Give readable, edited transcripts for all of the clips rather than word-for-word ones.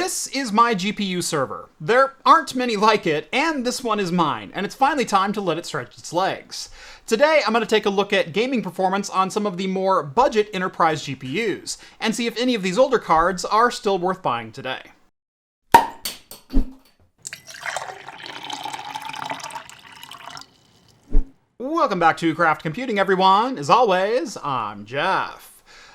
This is my GPU server. There aren't many like it, and this one is mine, and it's finally time to let it stretch its legs. Today, I'm going to take a look at gaming performance on some of the more budget enterprise GPUs, and see if any of these older cards are still worth buying today. Welcome back to Craft Computing, everyone. As always, I'm Jeff.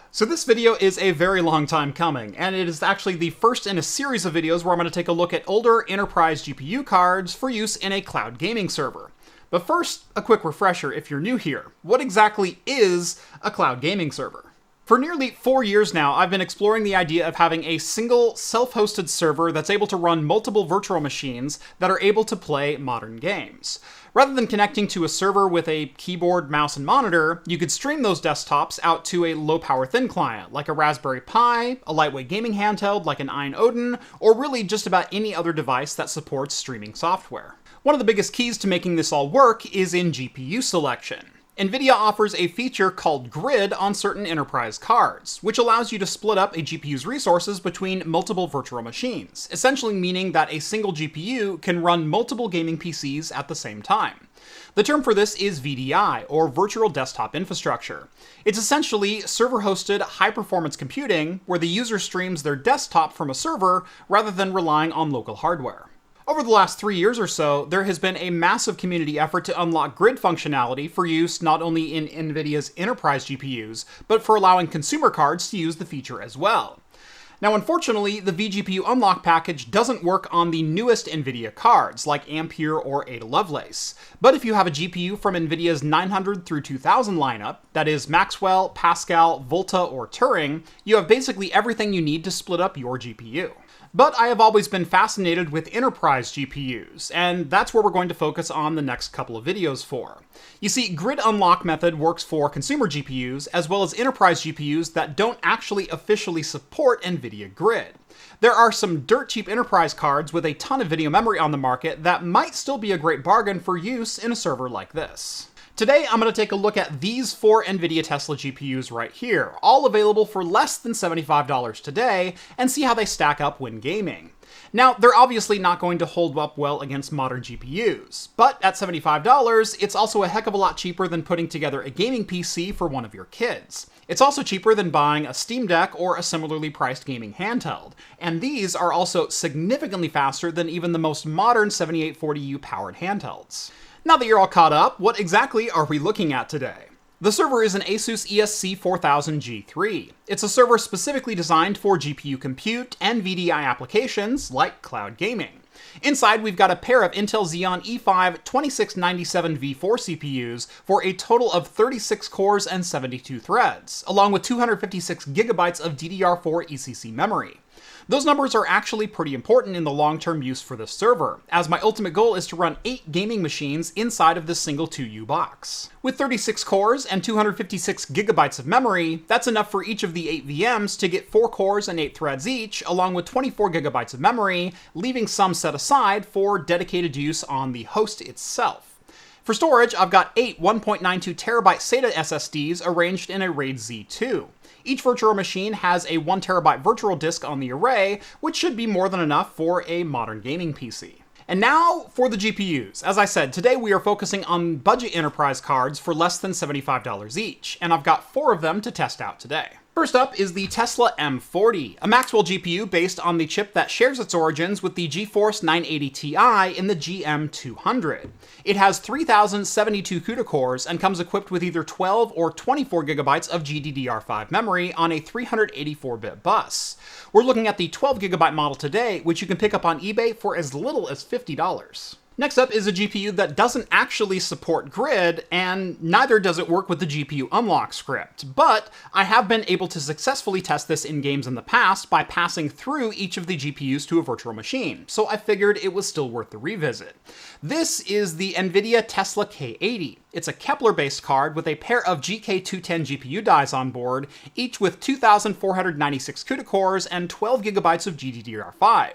So this video is a very long time coming, and it is actually the first in a series of videos where I'm going to take a look at older enterprise GPU cards for use in a cloud gaming server. But first, a quick refresher if you're new here. What exactly is a cloud gaming server? For nearly 4 years now, I've been exploring the idea of having a single self-hosted server that's able to run multiple virtual machines that are able to play modern games. Rather than connecting to a server with a keyboard, mouse, and monitor, you could stream those desktops out to a low-power thin client, like a Raspberry Pi, a lightweight gaming handheld like an Iron Odin, or really just about any other device that supports streaming software. One of the biggest keys to making this all work is in GPU selection. Nvidia offers a feature called Grid on certain enterprise cards, which allows you to split up a GPU's resources between multiple virtual machines, essentially meaning that a single GPU can run multiple gaming PCs at the same time. The term for this is VDI, or Virtual Desktop Infrastructure. It's essentially server-hosted high-performance computing, where the user streams their desktop from a server rather than relying on local hardware. Over the last 3 years or so, there has been a massive community effort to unlock grid functionality for use not only in Nvidia's enterprise GPUs, but for allowing consumer cards to use the feature as well. Now, unfortunately, the vGPU unlock package doesn't work on the newest Nvidia cards, like Ampere or Ada Lovelace. But if you have a GPU from Nvidia's 900 through 2000 lineup, that is Maxwell, Pascal, Volta, or Turing, you have basically everything you need to split up your GPU. But I have always been fascinated with enterprise GPUs, and that's where we're going to focus on the next couple of videos for. You see, Grid Unlock method works for consumer GPUs, as well as enterprise GPUs that don't actually officially support NVIDIA Grid. There are some dirt cheap enterprise cards with a ton of video memory on the market that might still be a great bargain for use in a server like this. Today, I'm going to take a look at these 4 NVIDIA Tesla GPUs right here, all available for less than $75 today, and see how they stack up when gaming. Now, they're obviously not going to hold up well against modern GPUs, but at $75, it's also a heck of a lot cheaper than putting together a gaming PC for one of your kids. It's also cheaper than buying a Steam Deck or a similarly priced gaming handheld, and these are also significantly faster than even the most modern 7840U powered handhelds. Now that you're all caught up, what exactly are we looking at today? The server is an Asus ESC4000G3. It's a server specifically designed for GPU compute and VDI applications like cloud gaming. Inside, we've got a pair of Intel Xeon E5 2697V4 CPUs for a total of 36 cores and 72 threads, along with 256 gigabytes of DDR4 ECC memory. Those numbers are actually pretty important in the long-term use for this server, as my ultimate goal is to run 8 gaming machines inside of this single 2U box. With 36 cores and 256 gigabytes of memory, that's enough for each of the 8 VMs to get 4 cores and 8 threads each, along with 24 gigabytes of memory, leaving some set aside for dedicated use on the host itself. For storage, I've got 8 1.92 terabyte SATA SSDs arranged in a RAID Z2. Each virtual machine has a 1 terabyte virtual disk on the array, which should be more than enough for a modern gaming PC. And now for the GPUs. As I said, today we are focusing on budget enterprise cards for less than $75 each, and I've got 4 of them to test out today. First up is the Tesla M40, a Maxwell GPU based on the chip that shares its origins with the GeForce 980 Ti in the GM200. It has 3072 CUDA cores and comes equipped with either 12 or 24 gigabytes of GDDR5 memory on a 384-bit bus. We're looking at the 12GB model today, which you can pick up on eBay for as little as $50. Next up is a GPU that doesn't actually support Grid, and neither does it work with the GPU unlock script, but I have been able to successfully test this in games in the past by passing through each of the GPUs to a virtual machine, so I figured it was still worth the revisit. This is the Nvidia Tesla K80. It's a Kepler-based card with a pair of GK210 GPU dies on board, each with 2,496 CUDA cores and 12 GB of GDDR5.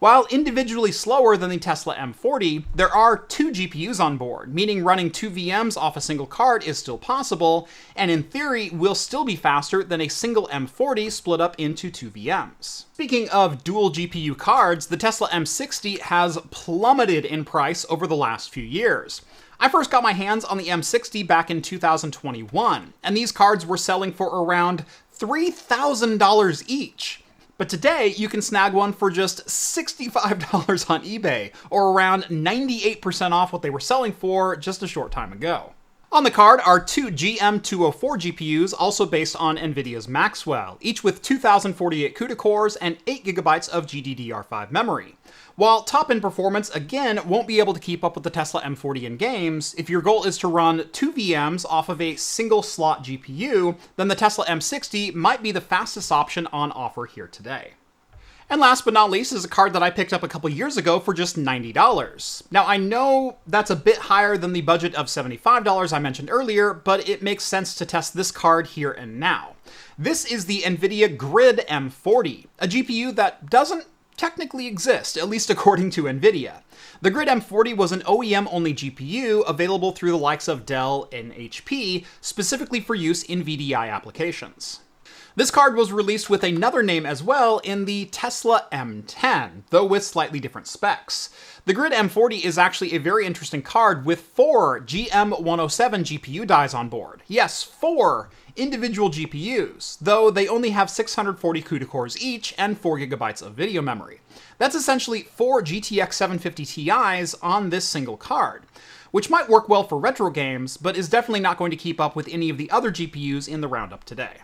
While individually slower than the Tesla M40, there are 2 GPUs on board, meaning running 2 VMs off a single card is still possible, and in theory will still be faster than a single M40 split up into 2 VMs. Speaking of dual GPU cards, the Tesla M60 has plummeted in price over the last few years. I first got my hands on the M60 back in 2021, and these cards were selling for around $3,000 each. But today, you can snag one for just $65 on eBay, or around 98% off what they were selling for just a short time ago. On the card are 2 GM204 GPUs, also based on Nvidia's Maxwell, each with 2,048 CUDA cores and 8 GB of GDDR5 memory. While top-end performance, again, won't be able to keep up with the Tesla M40 in games, if your goal is to run 2 VMs off of a single-slot GPU, then the Tesla M60 might be the fastest option on offer here today. And last but not least is a card that I picked up a couple years ago for just $90. Now, I know that's a bit higher than the budget of $75 I mentioned earlier, but it makes sense to test this card here and now. This is the Nvidia Grid M40, a GPU that doesn't technically exist, at least according to Nvidia. The Grid M40 was an OEM-only GPU available through the likes of Dell and HP, specifically for use in VDI applications. This card was released with another name as well in the Tesla M10, though with slightly different specs. The Grid M40 is actually a very interesting card with 4 GM107 GPU dies on board. Yes, 4 individual GPUs, though they only have 640 CUDA cores each and 4 GB of video memory. That's essentially 4 GTX 750 Ti's on this single card, which might work well for retro games, but is definitely not going to keep up with any of the other GPUs in the roundup today.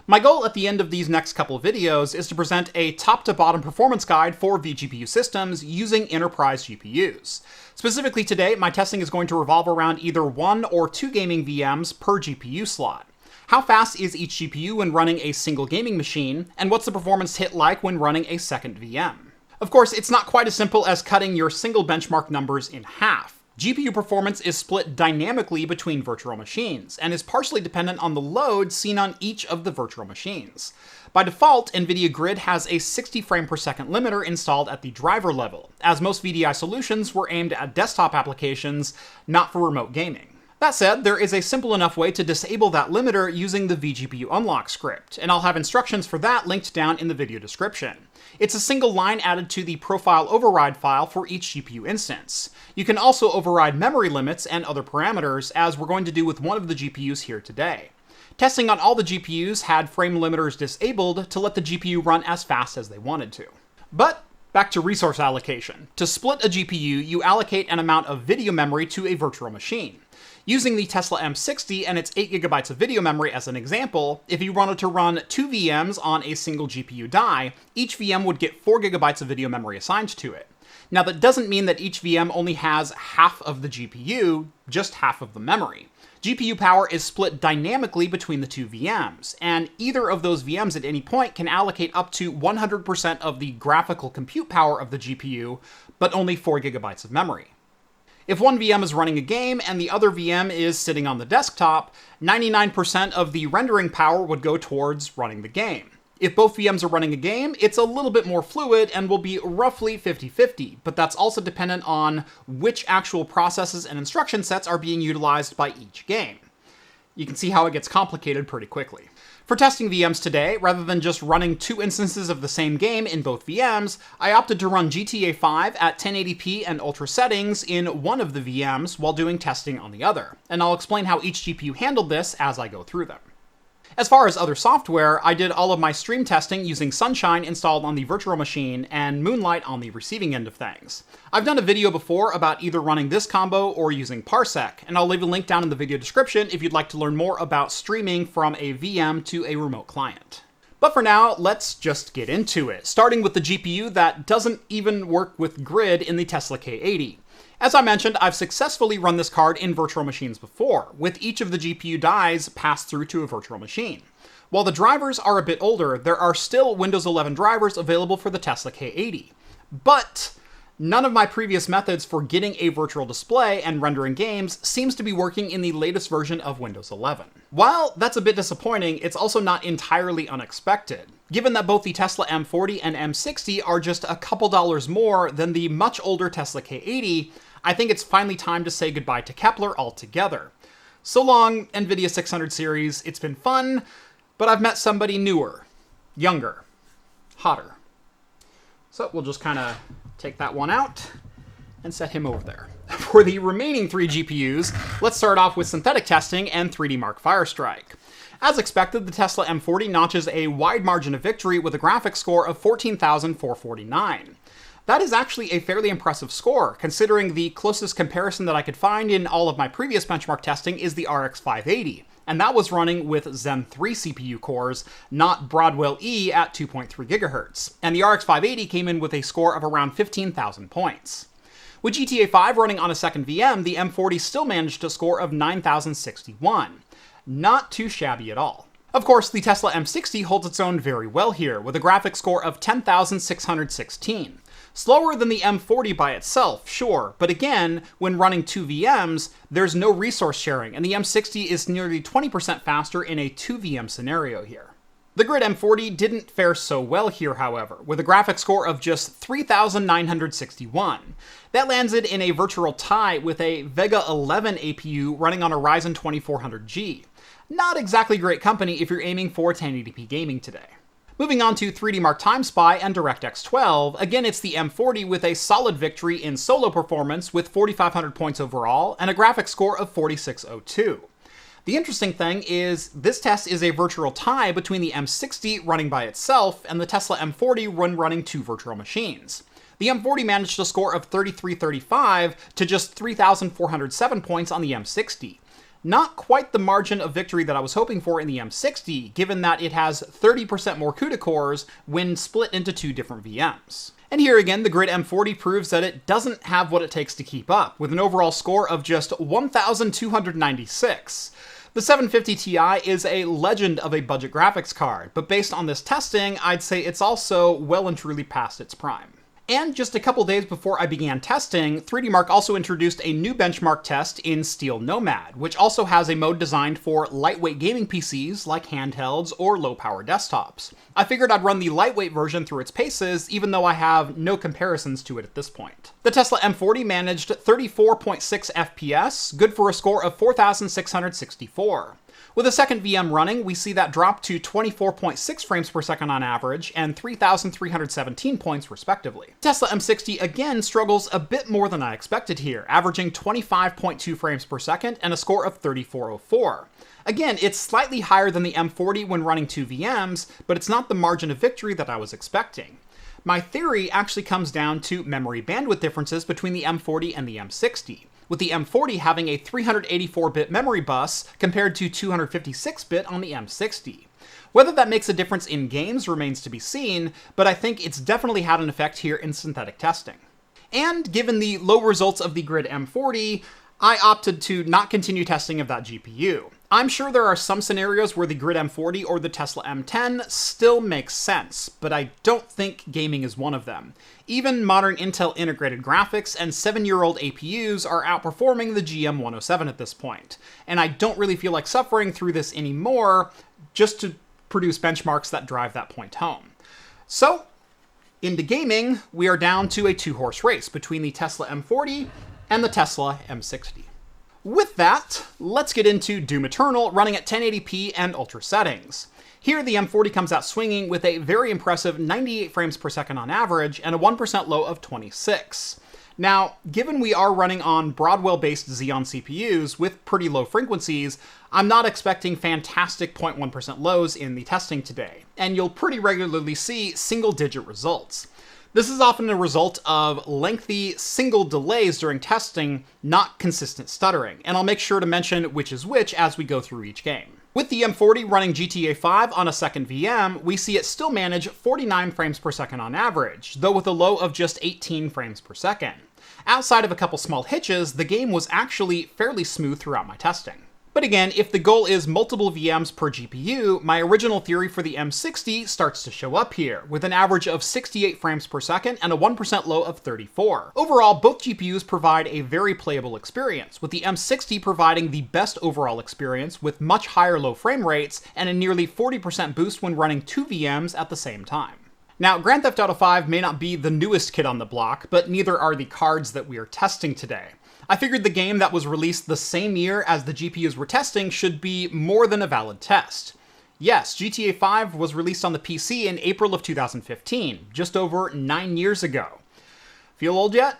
My goal at the end of these next couple of videos is to present a top-to-bottom performance guide for vGPU systems using enterprise GPUs. Specifically today, my testing is going to revolve around either 1 or 2 gaming VMs per GPU slot. How fast is each GPU when running a single gaming machine, and what's the performance hit like when running a second VM? Of course, it's not quite as simple as cutting your single benchmark numbers in half. GPU performance is split dynamically between virtual machines, and is partially dependent on the load seen on each of the virtual machines. By default, NVIDIA Grid has a 60 frame per second limiter installed at the driver level, as most VDI solutions were aimed at desktop applications, not for remote gaming. That said, there is a simple enough way to disable that limiter using the vGPU unlock script, and I'll have instructions for that linked down in the video description. It's a single line added to the profile override file for each GPU instance. You can also override memory limits and other parameters, as we're going to do with one of the GPUs here today. Testing on all the GPUs had frame limiters disabled to let the GPU run as fast as they wanted to. But back to resource allocation. To split a GPU, you allocate an amount of video memory to a virtual machine. Using the Tesla M60 and its 8 GB of video memory as an example, if you wanted to run 2 VMs on a single GPU die, each VM would get 4 GB of video memory assigned to it. Now, that doesn't mean that each VM only has half of the GPU, just half of the memory. GPU power is split dynamically between the 2 VMs, and either of those VMs at any point can allocate up to 100% of the graphical compute power of the GPU, but only 4 GB of memory. If one VM is running a game and the other VM is sitting on the desktop, 99% of the rendering power would go towards running the game. If both VMs are running a game, it's a little bit more fluid and will be roughly 50-50, but that's also dependent on which actual processes and instruction sets are being utilized by each game. You can see how it gets complicated pretty quickly. For testing VMs today, rather than just running 2 instances of the same game in both VMs, I opted to run GTA 5 at 1080p and ultra settings in one of the VMs while doing testing on the other, and I'll explain how each GPU handled this as I go through them. As far as other software, I did all of my stream testing using Sunshine installed on the virtual machine and Moonlight on the receiving end of things. I've done a video before about either running this combo or using Parsec, and I'll leave a link down in the video description if you'd like to learn more about streaming from a VM to a remote client. But for now, let's just get into it, starting with the GPU that doesn't even work with Grid in the Tesla K80. As I mentioned, I've successfully run this card in virtual machines before, with each of the GPU dies passed through to a virtual machine. While the drivers are a bit older, there are still Windows 11 drivers available for the Tesla K80. But None of my previous methods for getting a virtual display and rendering games seems to be working in the latest version of Windows 11. While that's a bit disappointing, it's also not entirely unexpected, given that both the Tesla M40 and M60 are just a couple dollars more than the much older Tesla K80. I think it's finally time to say goodbye to Kepler altogether. So long, Nvidia 600 series, it's been fun, but I've met somebody newer, younger, hotter. So we'll just kind of take that one out and set him over there. For the remaining 3 GPUs, let's start off with synthetic testing and 3D Mark Firestrike. As expected, the Tesla M40 notches a wide margin of victory with a graphics score of 14,449. That is actually a fairly impressive score, considering the closest comparison that I could find in all of my previous benchmark testing is the RX 580, and that was running with Zen 3 CPU cores, not Broadwell E at 2.3 GHz, and the RX 580 came in with a score of around 15,000 points. With GTA 5 running on a second VM, the M40 still managed a score of 9,061. Not too shabby at all. Of course, the Tesla M60 holds its own very well here, with a graphics score of 10,616. Slower than the M40 by itself, sure, but again, when running 2 VMs, there's no resource sharing, and the M60 is nearly 20% faster in a 2 VM scenario here. The Grid M40 didn't fare so well here, however, with a graphics score of just 3,961. That lands it in a virtual tie with a Vega 11 APU running on a Ryzen 2400G. Not exactly great company if you're aiming for 1080p gaming today. Moving on to 3D Mark Time Spy and DirectX 12, again it's the M40 with a solid victory in solo performance with 4,500 points overall and a graphics score of 4,602. The interesting thing is this test is a virtual tie between the M60 running by itself and the Tesla M40 running 2 virtual machines. The M40 managed a score of 3,335 to just 3,407 points on the M60. Not quite the margin of victory that I was hoping for in the M60, given that it has 30% more CUDA cores when split into 2 different VMs. And here again, the Grid M40 proves that it doesn't have what it takes to keep up, with an overall score of just 1,296. The 750 Ti is a legend of a budget graphics card, but based on this testing, I'd say it's also well and truly past its prime. And just a couple days before I began testing, 3D Mark also introduced a new benchmark test in Steel Nomad, which also has a mode designed for lightweight gaming PCs like handhelds or low-power desktops. I figured I'd run the lightweight version through its paces, even though I have no comparisons to it at this point. The Tesla M40 managed 34.6 FPS, good for a score of 4,664. With a second VM running, we see that drop to 24.6 frames per second on average and 3,317 points respectively. Tesla M60 again struggles a bit more than I expected here, averaging 25.2 frames per second and a score of 3,404. Again, it's slightly higher than the M40 when running 2 VMs, but it's not the margin of victory that I was expecting. My theory actually comes down to memory bandwidth differences between the M40 and the M60, with the M40 having a 384-bit memory bus compared to 256-bit on the M60. Whether that makes a difference in games remains to be seen, but I think it's definitely had an effect here in synthetic testing. And given the low results of the Grid M40, I opted to not continue testing of that GPU. I'm sure there are some scenarios where the Grid M40 or the Tesla M10 still makes sense, but I don't think gaming is one of them. Even modern Intel integrated graphics and 7-year-old APUs are outperforming the GM107 at this point, and I don't really feel like suffering through this anymore just to produce benchmarks that drive that point home. So, into gaming, we are down to a 2-horse race between the Tesla M40 and the Tesla M60. With that, let's get into Doom Eternal running at 1080p and ultra settings. Here, the M40 comes out swinging with a very impressive 98 frames per second on average and a 1% low of 26. Now, given we are running on Broadwell-based Xeon CPUs with pretty low frequencies, I'm not expecting fantastic 0.1% lows in the testing today, and you'll pretty regularly see single-digit results. This is often a result of lengthy single delays during testing, not consistent stuttering, and I'll make sure to mention which is which as we go through each game. With the M40 running GTA 5 on a second VM, we see it still manage 49 frames per second on average, though with a low of just 18 frames per second. Outside of a couple small hitches, the game was actually fairly smooth throughout my testing. But again, if the goal is multiple VMs per GPU, my original theory for the M60 starts to show up here, with an average of 68 frames per second and a 1% low of 34. Overall, both GPUs provide a very playable experience, with the M60 providing the best overall experience with much higher low frame rates and a nearly 40% boost when running 2 VMs at the same time. Now, Grand Theft Auto V may not be the newest kid on the block, but neither are the cards that we are testing today. I figured the game that was released the same year as the GPUs we're testing should be more than a valid test. Yes, GTA V was released on the PC in April of 2015, just over 9 years ago. Feel old yet?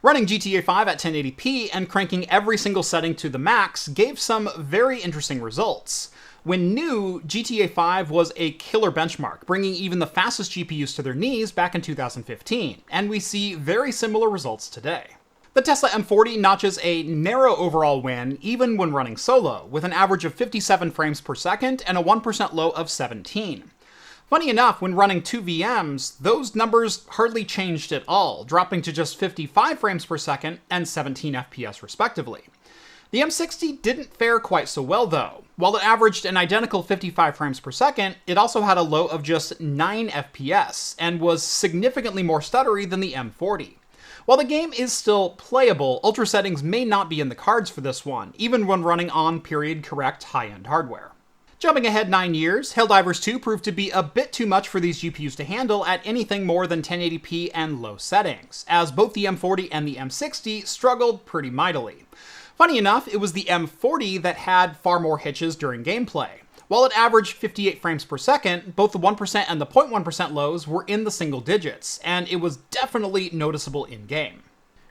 Running GTA V at 1080p and cranking every single setting to the max gave some very interesting results. When new, GTA V was a killer benchmark, bringing even the fastest GPUs to their knees back in 2015, and we see very similar results today. The Tesla M40 notches a narrow overall win even when running solo, with an average of 57 frames per second and a 1% low of 17. Funny enough, when running 2 VMs, those numbers hardly changed at all, dropping to just 55 frames per second and 17 FPS respectively. The M60 didn't fare quite so well though. While it averaged an identical 55 frames per second, it also had a low of just 9 FPS, and was significantly more stuttery than the M40. While the game is still playable, ultra settings may not be in the cards for this one, even when running on period-correct high-end hardware. Jumping ahead 9 years, Helldivers 2 proved to be a bit too much for these GPUs to handle at anything more than 1080p and low settings, as both the M40 and the M60 struggled pretty mightily. Funny enough, it was the M40 that had far more hitches during gameplay. While it averaged 58 frames per second, both the 1% and the 0.1% lows were in the single digits, and it was definitely noticeable in-game.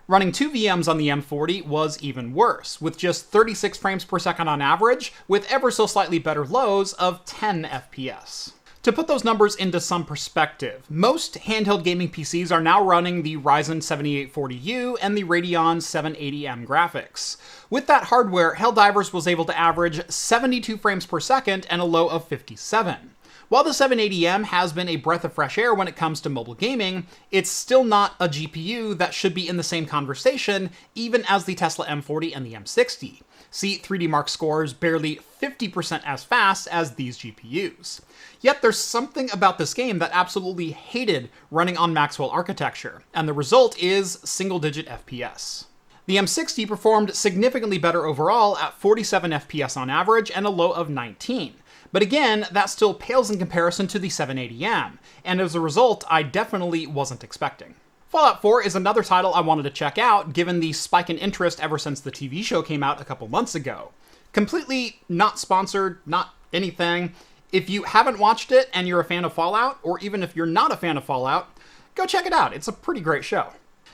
Running 2 VMs on the M40 was even worse, with just 36 frames per second on average, with ever so slightly better lows of 10 FPS. To put those numbers into some perspective, most handheld gaming PCs are now running the Ryzen 7840U and the Radeon 780M graphics. With that hardware, Helldivers was able to average 72 frames per second and a low of 57. While the 780M has been a breath of fresh air when it comes to mobile gaming, it's still not a GPU that should be in the same conversation even as the Tesla M40 and the M60. See 3D Mark scores barely 50% as fast as these GPUs. Yet there's something about this game that absolutely hated running on Maxwell architecture, and the result is single-digit FPS. The M60 performed significantly better overall at 47 FPS on average and a low of 19. But again, that still pales in comparison to the 780M, and as a result, I definitely wasn't expecting. Fallout 4 is another title I wanted to check out, given the spike in interest ever since the TV show came out a couple months ago. Completely not sponsored, not anything. If you haven't watched it and you're a fan of Fallout, or even if you're not a fan of Fallout, go check it out. It's a pretty great show.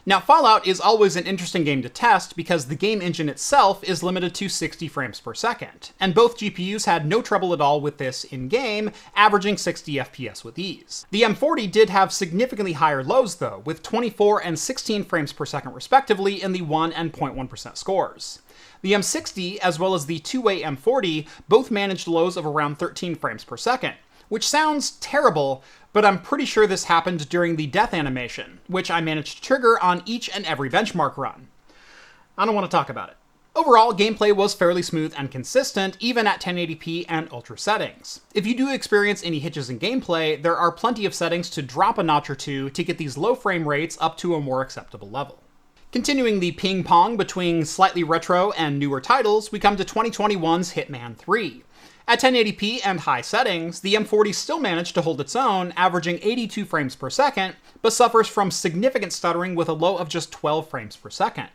Now, Fallout is always an interesting game to test because the game engine itself is limited to 60 frames per second, and both GPUs had no trouble at all with this in-game, averaging 60 FPS with ease. The M40 did have significantly higher lows though, with 24 and 16 frames per second respectively in the 1 and 0.1% scores. The M60, as well as the two-way M40, both managed lows of around 13 frames per second, which sounds terrible, but I'm pretty sure this happened during the death animation, which I managed to trigger on each and every benchmark run. I don't want to talk about it. Overall, gameplay was fairly smooth and consistent, even at 1080p and ultra settings. If you do experience any hitches in gameplay, there are plenty of settings to drop a notch or two to get these low frame rates up to a more acceptable level. Continuing the ping-pong between slightly retro and newer titles, we come to 2021's Hitman 3. At 1080p and high settings, the M40 still managed to hold its own, averaging 82 frames per second, but suffers from significant stuttering with a low of just 12 frames per second.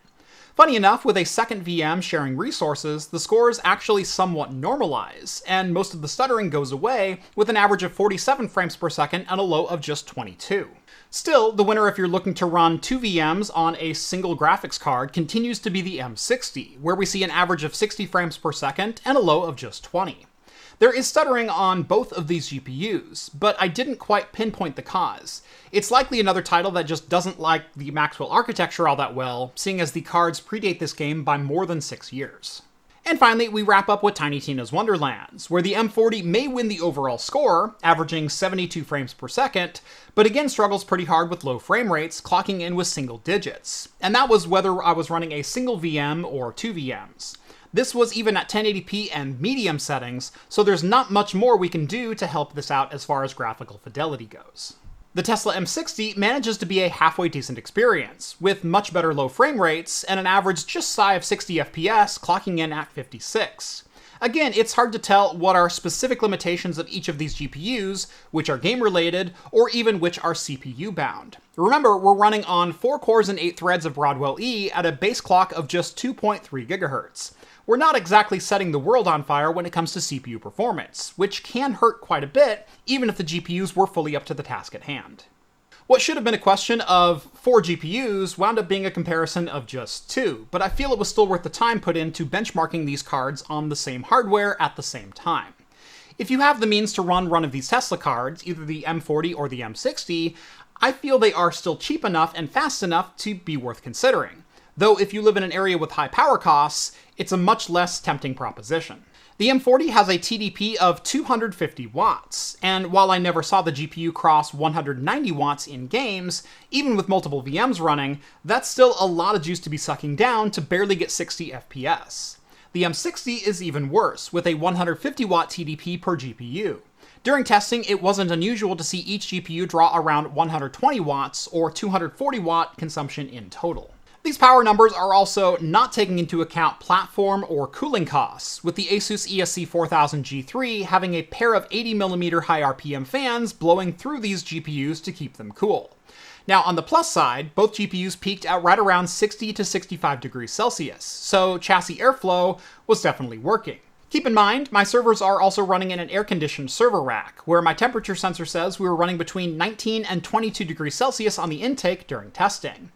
Funny enough, with a second VM sharing resources, the scores actually somewhat normalize, and most of the stuttering goes away with an average of 47 frames per second and a low of just 22. Still, the winner if you're looking to run 2 VMs on a single graphics card continues to be the M60, where we see an average of 60 frames per second and a low of just 20. There is stuttering on both of these GPUs, but I didn't quite pinpoint the cause. It's likely another title that just doesn't like the Maxwell architecture all that well, seeing as the cards predate this game by more than 6 years. And finally, we wrap up with Tiny Tina's Wonderlands, where the M40 may win the overall score, averaging 72 frames per second, but again struggles pretty hard with low frame rates, clocking in with single digits. And that was whether I was running a single VM or 2 VMs. This was even at 1080p and medium settings, so there's not much more we can do to help this out as far as graphical fidelity goes. The Tesla M60 manages to be a halfway decent experience, with much better low frame rates and an average just shy of 60 FPS, clocking in at 56. Again, it's hard to tell what are specific limitations of each of these GPUs, which are game-related, or even which are CPU-bound. Remember, we're running on 4 cores and 8 threads of Broadwell E at a base clock of just 2.3 GHz. We're not exactly setting the world on fire when it comes to CPU performance, which can hurt quite a bit, even if the GPUs were fully up to the task at hand. What should have been a question of 4 GPUs wound up being a comparison of just 2, but I feel it was still worth the time put into benchmarking these cards on the same hardware at the same time. If you have the means to run one of these Tesla cards, either the M40 or the M60, I feel they are still cheap enough and fast enough to be worth considering. Though if you live in an area with high power costs, it's a much less tempting proposition. The M40 has a TDP of 250 watts, and while I never saw the GPU cross 190 watts in games, even with multiple VMs running, that's still a lot of juice to be sucking down to barely get 60 FPS. The M60 is even worse, with a 150 watt TDP per GPU. During testing, it wasn't unusual to see each GPU draw around 120 watts or 240 watt consumption in total. These power numbers are also not taking into account platform or cooling costs, with the Asus ESC4000 G3 having a pair of 80mm high RPM fans blowing through these GPUs to keep them cool. Now, on the plus side, both GPUs peaked at right around 60 to 65 degrees Celsius, so chassis airflow was definitely working. Keep in mind, my servers are also running in an air-conditioned server rack, where my temperature sensor says we were running between 19 and 22 degrees Celsius on the intake during testing.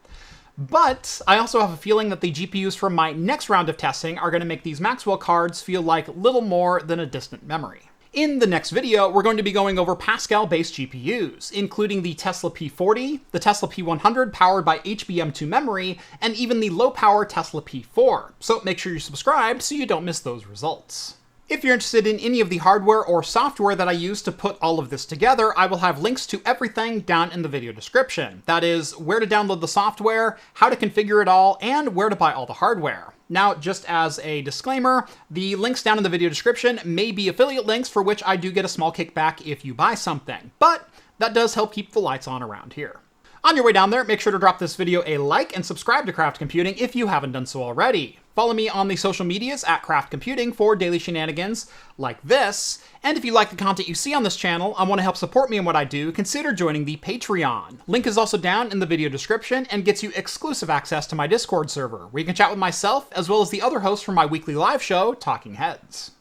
But I also have a feeling that the GPUs from my next round of testing are going to make these Maxwell cards feel like little more than a distant memory. In the next video, we're going to be going over Pascal-based GPUs, including the Tesla P40, the Tesla P100 powered by HBM2 memory, and even the low-power Tesla P4, so make sure you're subscribed so you don't miss those results. If you're interested in any of the hardware or software that I use to put all of this together, I will have links to everything down in the video description. That is, where to download the software, how to configure it all, and where to buy all the hardware. Now, just as a disclaimer, the links down in the video description may be affiliate links for which I do get a small kickback if you buy something, but that does help keep the lights on around here. On your way down there, make sure to drop this video a like and subscribe to Craft Computing if you haven't done so already. Follow me on the social medias at Craft Computing for daily shenanigans like this. And if you like the content you see on this channel and want to help support me in what I do, consider joining the Patreon. Link is also down in the video description and gets you exclusive access to my Discord server, where you can chat with myself as well as the other hosts from my weekly live show, Talking Heads.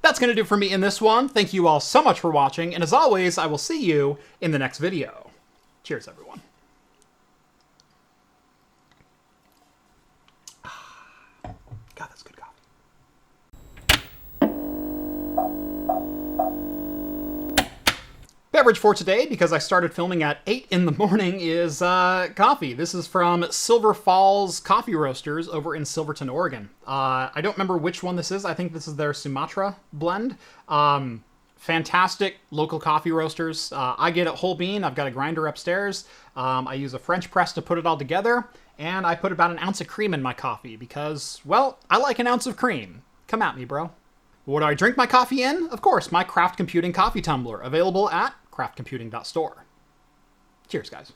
That's going to do it for me in this one. Thank you all so much for watching, and as always, I will see you in the next video. Cheers, everyone. God, that's good coffee. Beverage for today, because I started filming at 8 in the morning, is coffee. This is from Silver Falls Coffee Roasters over in Silverton, Oregon. I don't remember which one this is. I think this is their Sumatra blend. Fantastic local coffee roasters. I get a whole bean. I've got a grinder upstairs. I use a French press to put it all together. And I put about an ounce of cream in my coffee because, well, I like an ounce of cream. Come at me, bro. What do I drink my coffee in? Of course, my Craft Computing coffee tumbler, available at craftcomputing.store. Cheers, guys.